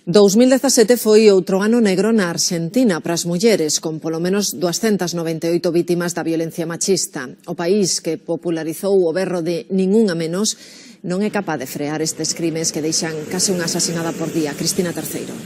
2017 foi outro ano negro na Argentina para as mulleres, con polo menos 298 vítimas da violencia machista. O país que popularizou o berro de "ningún a menos" non é capaz de frear estes crimes que deixan case unha asasinada por día. Cristina Terceiro.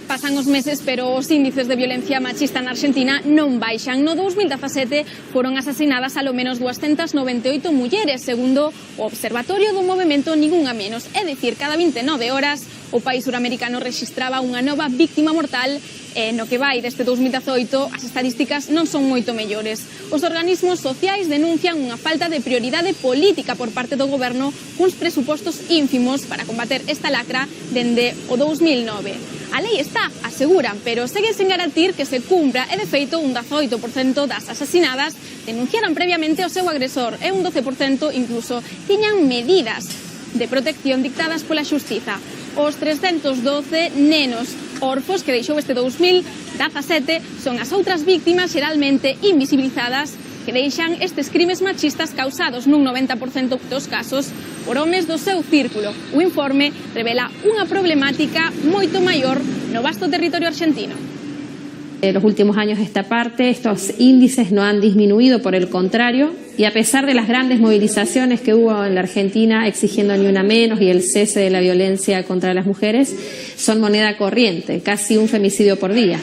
Pasan os meses, pero os índices de violencia machista na Argentina non baixan. No 2017 foron asasinadas alo menos 298 mulleres, segundo o Observatorio do Movemento Ningún a Menos. É dicir, cada 29 horas o país suramericano rexistraba unha nova víctima mortal. No que vai deste 2018 as estadísticas non son moito mellores. Os organismos sociais denuncian unha falta de prioridade política por parte do goberno, cuns presupostos ínfimos para combater esta lacra dende o 2009. A lei está, aseguran, pero seguen sen garantir que se cumpra e, de feito, un 18% das asasinadas denunciaran previamente o seu agresor e un 12% incluso tiñan medidas de protección dictadas pola xustiza. Os 312 nenos orfos que deixou este 2017 son as outras víctimas xeralmente invisibilizadas que deixan estes crimes machistas causados nun 90% dos casos por homes do seu círculo. O informe revela unha problemática moito maior no vasto territorio argentino. En los últimos años esta parte, estos índices no han disminuido, por el contrario, y a pesar de las grandes movilizaciones que hubo en la Argentina exigiendo ni una menos y el cese de la violencia contra las mujeres, son moneda corriente, casi un femicidio por día.